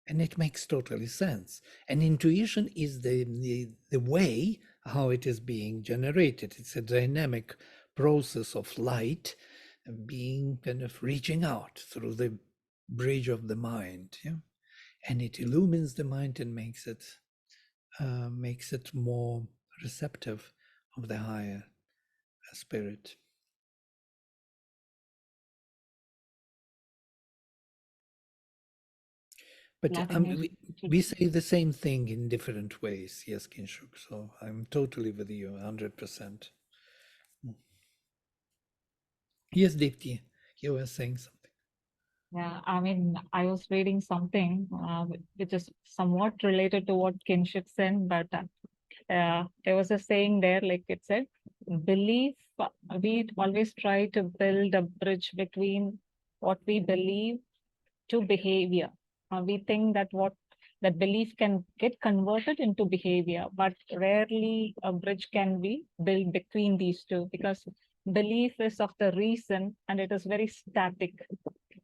And it makes totally sense. And intuition is the way how it is being generated. It's a dynamic process of light being kind of reaching out through the bridge of the mind. Yeah? And it illumines the mind and makes it more receptive of the higher spirit. But Vladimir, we say the same thing in different ways. Yes, Kinshuk. So I'm totally with you, 100%. Yes, Deepti, you were saying something. yeah, I mean, I was reading something which is somewhat related to what Kinship said, but there was a saying there, like it said, belief, we always try to build a bridge between what we believe to behavior. We think that that belief can get converted into behavior, but rarely a bridge can be built between these two, because belief is of the reason and it is very static,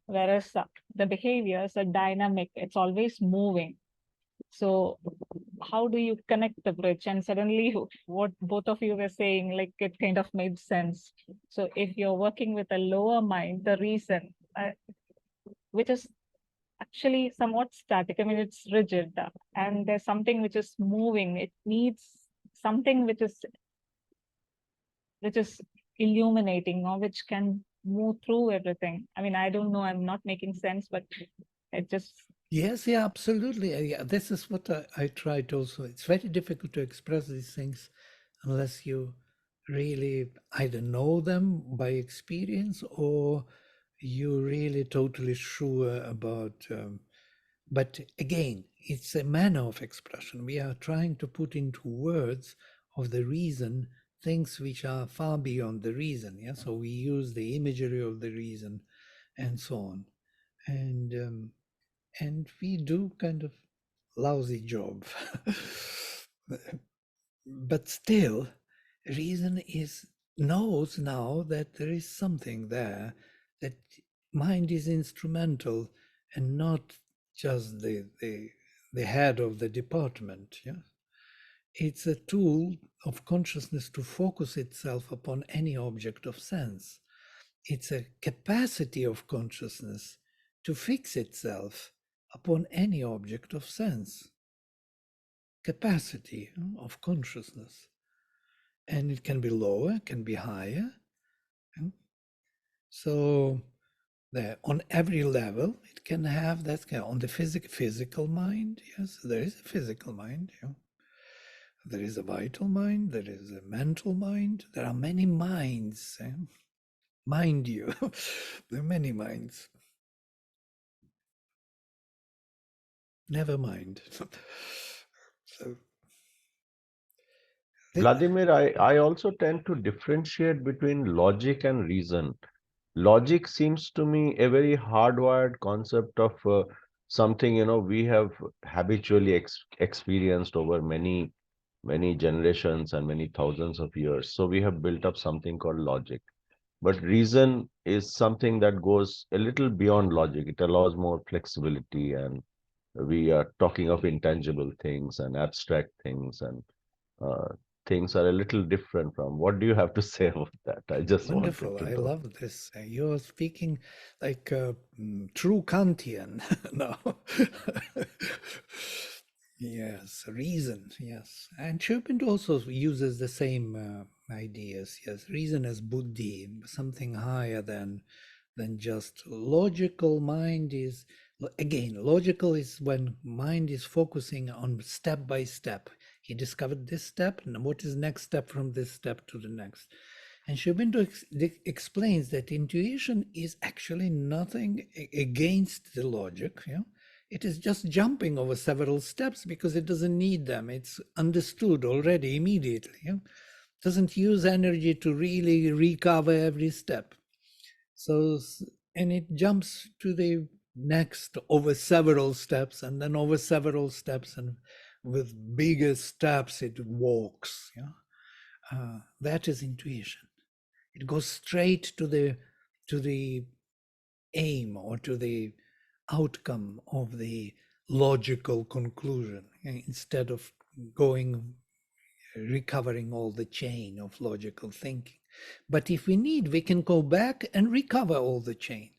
whereas the behaviors are dynamic, it's always moving. So how do you connect the bridge? And suddenly what both of you were saying, like it kind of made sense. So if you're working with a lower mind, the reason, which is actually somewhat static. I mean, it's rigid, and there's something which is moving. It needs something which is illuminating, or which can move through everything. I mean, I don't know. I'm not making sense, but it just. Yes, yeah, absolutely. Yeah, this is what I tried also. It's very difficult to express these things unless you really either know them by experience, or you're really totally sure about. But again, it's a manner of expression. We are trying to put into words of the reason things which are far beyond the reason. Yeah, so we use the imagery of the reason, and so on, and we do kind of lousy job. But still, reason knows now that there is something there, that mind is instrumental and not just the head of the department. Yeah, it's a tool of consciousness to focus itself upon any object of sense. It's a capacity of consciousness to fix itself upon any object of sense. Capacity of consciousness. And it can be lower, can be higher. So on every level, it can have that on the physical mind. Yes, there is a physical mind. There is a vital mind. There is a mental mind. There are many minds. Mind you, there are many minds. Never mind. So, Vladimir, I also tend to differentiate between logic and reason. Logic seems to me a very hardwired concept of something, we have habitually experienced over many generations and many thousands of years. So we have built up something called logic. But reason is something that goes a little beyond logic. It allows more flexibility, and we are talking of intangible things and abstract things, and uh, things are a little different from. What do you have to say about that? I just wanted wonderful. to I know. love this. You're speaking like a true Kantian now. Yes, reason. Yes. And Chopin also uses the same ideas. Yes, reason as buddhi, something higher than just logical mind is. Again, logical is when mind is focusing on step by step. He discovered this step, and what is next step from this step to the next? And Shubindo explains that intuition is actually nothing against the logic. Yeah? It is just jumping over several steps because it doesn't need them. It's understood already immediately. Yeah? Doesn't use energy to really recover every step. So, and it jumps to the next over several steps, and then over several steps, and with bigger steps it walks. Yeah? That is intuition. It goes straight to the aim or to the outcome of the logical conclusion, instead of recovering all the chain of logical thinking. But if we need, we can go back and recover all the chain.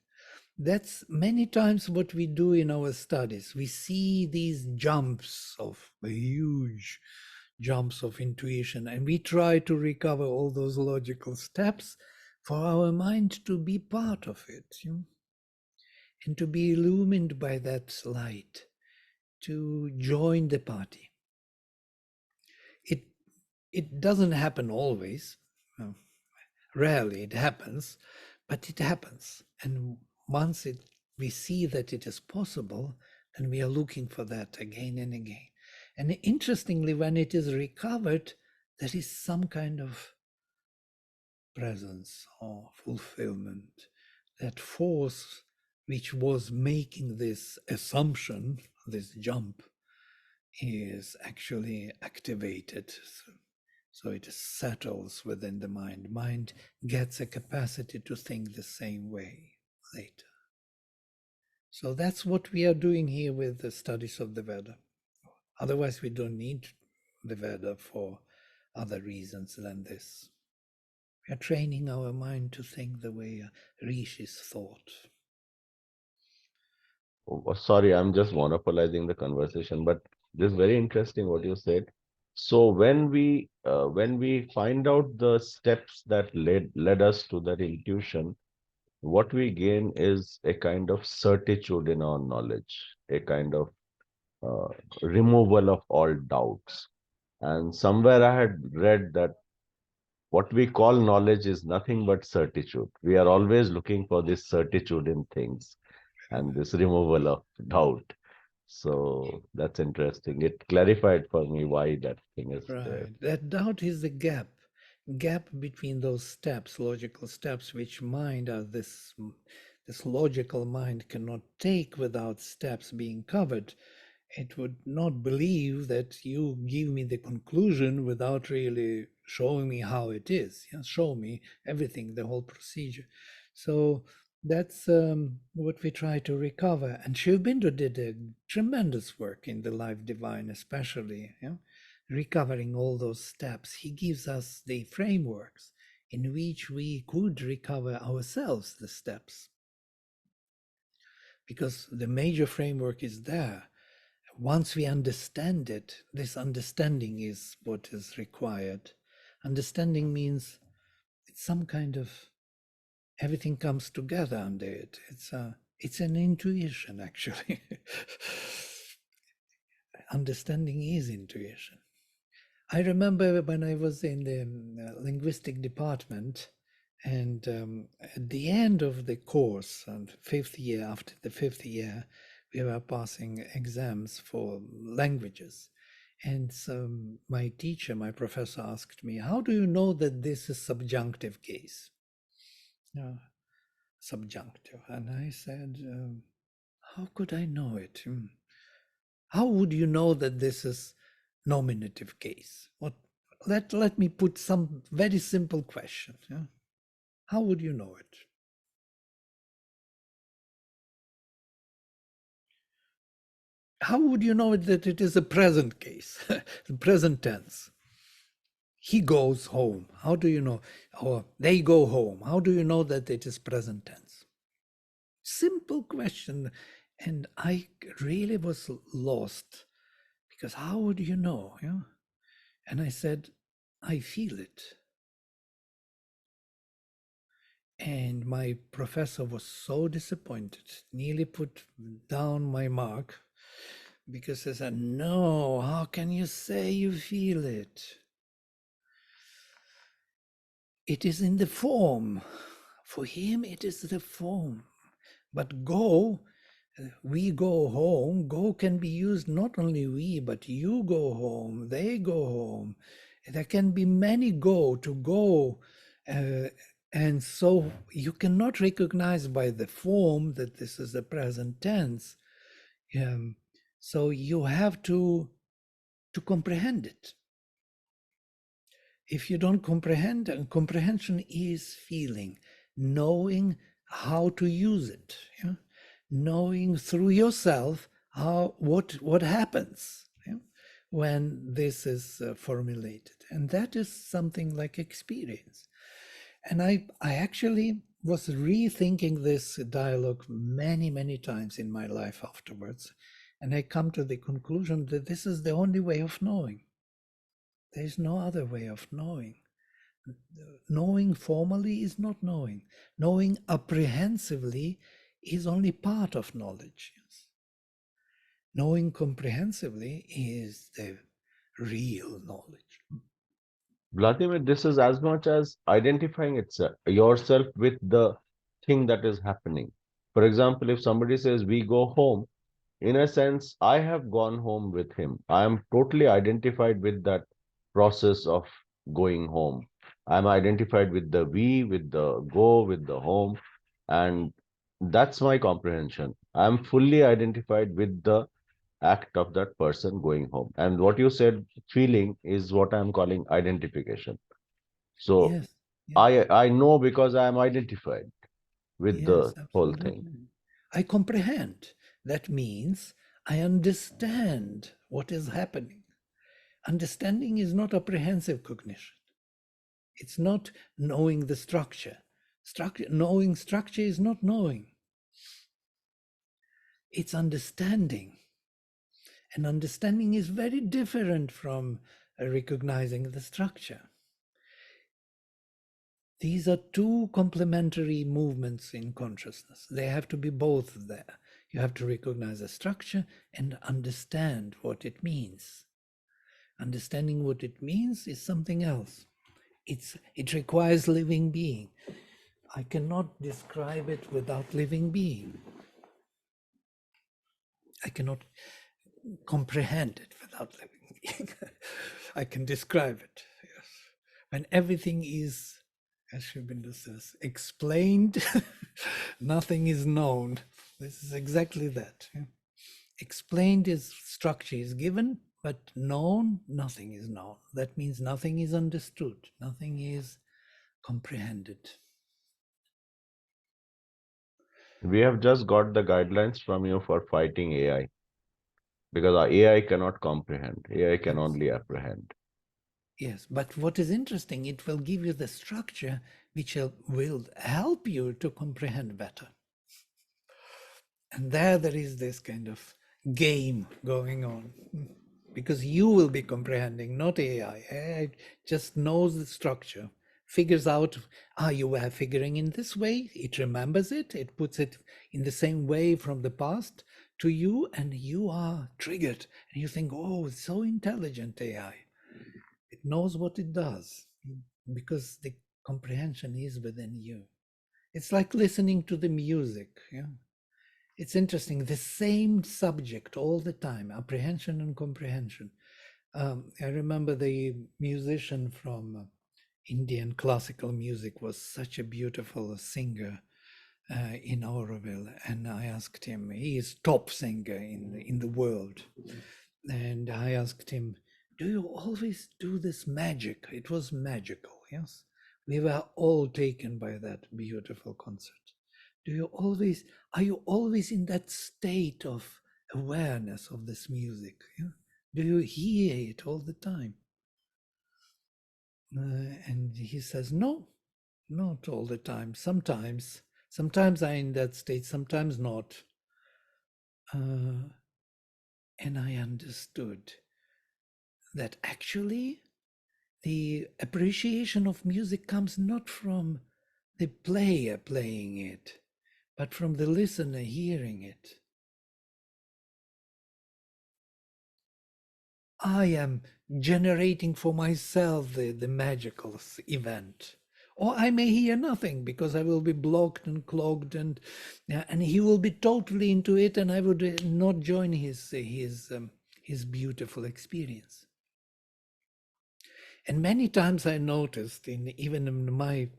That's many times what we do in our studies. We see these jumps of huge jumps of intuition, and we try to recover all those logical steps for our mind to be part of it, and to be illumined by that light, to join the party. It doesn't happen always. Rarely it happens, but it happens. And once we see that it is possible, then we are looking for that again and again. And interestingly, when it is recovered, there is some kind of presence or fulfillment. That force which was making this assumption, this jump, is actually activated. So it settles within the mind. Mind gets a capacity to think the same way later. So that's what we are doing here with the studies of the Veda. Otherwise, we don't need the Veda for other reasons than this. We are training our mind to think the way rishis thought. Oh, sorry, I'm just monopolizing the conversation, but this is very interesting what you said. So when we find out the steps that led us to that intuition, what we gain is a kind of certitude in our knowledge, a kind of uh, removal of all doubts. And somewhere I had read that what we call knowledge is nothing but certitude. We are always looking for this certitude in things and this removal of doubt. So that's interesting. It clarified for me why that thing is there. Right. That doubt is the gap. gap between those steps, logical steps, which mind are this logical mind cannot take without steps being covered, it would not believe that you give me the conclusion without really showing me how it is. Show me everything, the whole procedure. So that's what we try to recover. And Sri Aurobindo did a tremendous work in the Life Divine, especially, recovering all those steps. He gives us the frameworks in which we could recover ourselves the steps, because the major framework is there. Once we understand it, this understanding is what is required. Understanding means it's some kind of, everything comes together under it. It's an intuition, actually. Understanding is intuition. I remember when I was in the linguistic department, and at the end of the course, and after the fifth year, we were passing exams for languages. And so my teacher, my professor, asked me, how do you know that this is subjunctive case? Subjunctive. And I said, how could I know it? How would you know that this is nominative case? Let me put some very simple question. How would you know it? How would you know that it is a present case, the present tense? He goes home. How do you know? Or they go home. How do you know that it is present tense? Simple question. And I really was lost, because how would you know? And I said, I feel it. And my professor was so disappointed, nearly put down my mark, because I said, no, how can you say you feel it? It is in the form. For him, it is the form. But go, we go home. Go can be used not only we, but you go home, they go home. There can be many go to go. And so you cannot recognize by the form that this is the present tense. So you have to comprehend it. If you don't comprehend, and comprehension is feeling, knowing how to use it, knowing through yourself what happens when this is formulated. And that is something like experience. And I actually was rethinking this dialogue many, many times in my life afterwards. And I come to the conclusion that this is the only way of knowing. There is no other way of knowing. Knowing formally is not knowing. Knowing apprehensively is only part of knowledge. Yes. Knowing comprehensively is the real knowledge. Vladimir, this is as much as identifying yourself with the thing that is happening. For example, if somebody says, we go home, in a sense, I have gone home with him. I am totally identified with that process of going home. I'm identified with the we, with the go, with the home. And that's my comprehension. I'm fully identified with the act of that person going home. And what you said, feeling, is what I'm calling identification. So Yes. I know because I am identified with Yes, the whole thing. absolutely. I comprehend. That means I understand what is happening. Understanding is not apprehensive cognition. It's not knowing the structure. Knowing structure is not knowing. It's understanding. And understanding is very different from recognizing the structure. These are two complementary movements in consciousness. They have to be both there. You have to recognize the structure and understand what it means. Understanding what it means is something else. It requires living being. I cannot describe it without living being. I cannot comprehend it without living being. I can describe it, yes, When everything is, as Sri Aurobindo says, explained, nothing is known. This is exactly that. Yeah. Explained is structure is given, but known, nothing is known. That means nothing is understood, nothing is comprehended. We have just got the guidelines from you for fighting AI, because our AI cannot comprehend. AI can Yes. only apprehend. Yes, but what is interesting, it will give you the structure which will help you to comprehend better. And there is this kind of game going on, because you will be comprehending, not AI. AI just knows the structure, figures out, you were figuring in this way, it remembers it, it puts it in the same way from the past to you, and you are triggered. And you think, oh, it's so intelligent, AI. It knows what it does, because the comprehension is within you. It's like listening to the music. Yeah, it's interesting. The same subject all the time, apprehension and comprehension. I remember the musician from Indian classical music was such a beautiful singer in Auroville, and I asked him. He is top singer in the world, and I asked him, "Do you always do this magic?" It was magical. Yes, we were all taken by that beautiful concert. Are you always in that state of awareness of this music? Yeah? Do you hear it all the time? And he says, no, not all the time. Sometimes I'm in that state, sometimes not. And I understood that actually the appreciation of music comes not from the player playing it, but from the listener hearing it. I am generating for myself the magical event. Or I may hear nothing because I will be blocked and clogged, and he will be totally into it, and I would not join his beautiful experience. And many times I noticed, even in my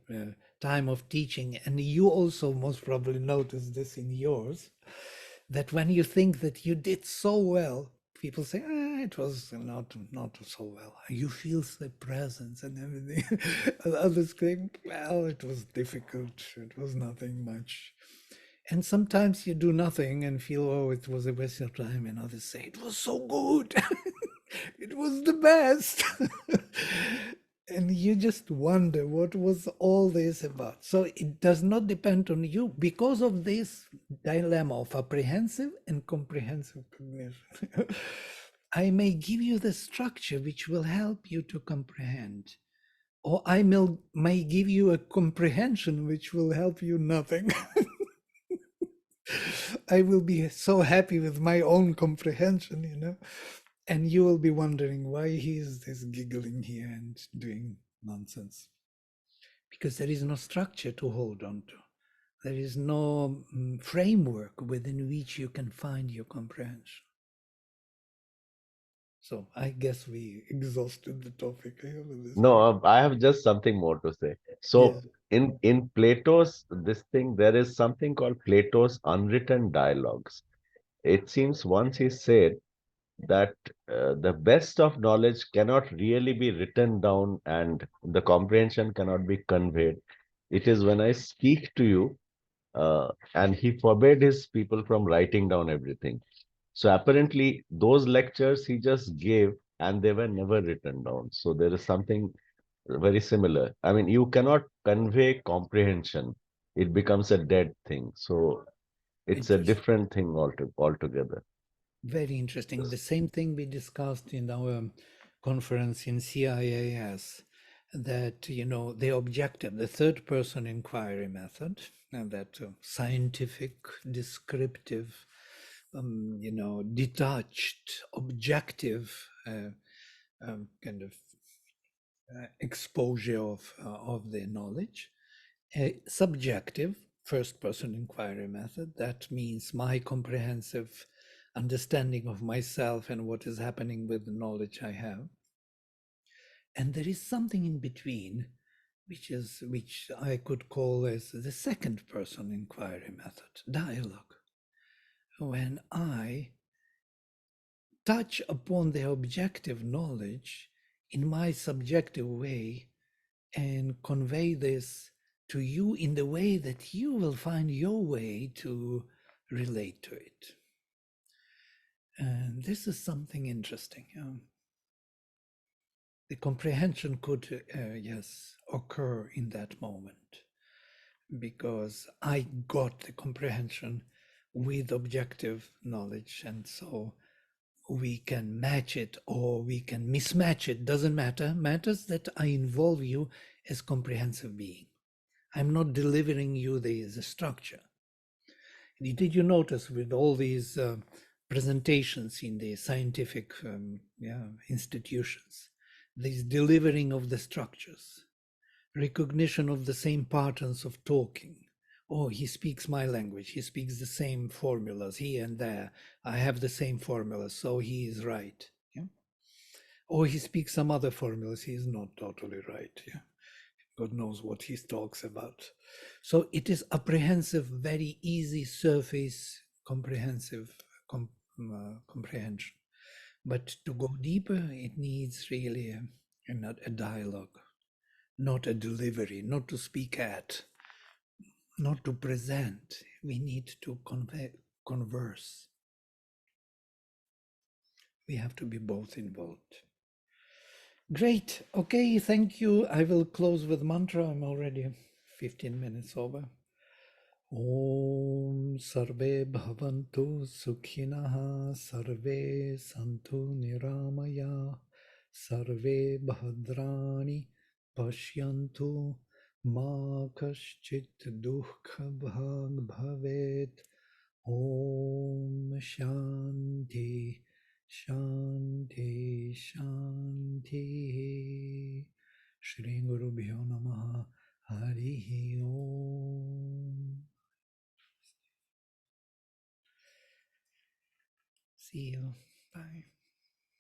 time of teaching, and you also most probably noticed this in yours, that when you think that you did so well, people say, it was not so well. You feel the presence and everything. Others think, well, it was difficult. It was nothing much. And sometimes you do nothing and feel, oh, it was a waste of time. And others say, it was so good. It was the best. And you just wonder what was all this about. So it does not depend on you because of this dilemma of apprehensive and comprehensive cognition. I may give you the structure which will help you to comprehend, or I may give you a comprehension which will help you nothing. I will be so happy with my own comprehension, and you will be wondering why he is this giggling here and doing nonsense. Because there is no structure to hold on to. There is no framework within which you can find your comprehension. So I guess we exhausted the topic. No, I have just something more to say. So in Plato's this thing, there is something called Plato's unwritten dialogues. It seems once he said that the best of knowledge cannot really be written down and the comprehension cannot be conveyed. It is when I speak to you, and he forbade his people from writing down everything. So apparently, those lectures he just gave and they were never written down. So there is something very similar. I mean, you cannot convey comprehension, it becomes a dead thing. So it's a Interesting. different thing altogether. Very interesting. The same thing we discussed in our conference in CIAS, that, the objective, the third person inquiry method, and that scientific, descriptive, detached, objective kind of exposure of the knowledge. A subjective first person inquiry method, that means my comprehensive understanding of myself and what is happening with the knowledge I have. And there is something in between, which I could call as the second person inquiry method, dialogue. When I touch upon the objective knowledge in my subjective way and convey this to you in the way that you will find your way to relate to it. And this is something interesting. The comprehension could, yes, occur in that moment because I got the comprehension with objective knowledge. And so we can match it or we can mismatch it. Doesn't matter. Matters that I involve you as comprehensive being. I'm not delivering you the structure. Did you notice with all these presentations in the scientific institutions, this delivering of the structures, recognition of the same patterns of talking? Oh, he speaks my language. He speaks the same formulas here and there. I have the same formulas, so he is right. Yeah? Or he speaks some other formulas. He is not totally right. Yeah? God knows what he talks about. So it is apprehensive, very easy surface comprehensive comprehension. But to go deeper, it needs really a dialogue, not a delivery, not to speak at, not to present. We need to converse. We have to be both involved. Great. Okay, thank you. I will close with mantra. I'm already 15 minutes over. Om Sarve Bhavantu Sukhinaha Sarve Santu Niramaya Sarve Bhadrani Pashyantu Ma Kaschit Dukha Bhag Bhavet. Om Shanti Shanti Shanti. Shri Guru Bhyo Namaha. Harihi Om. See you. Bye.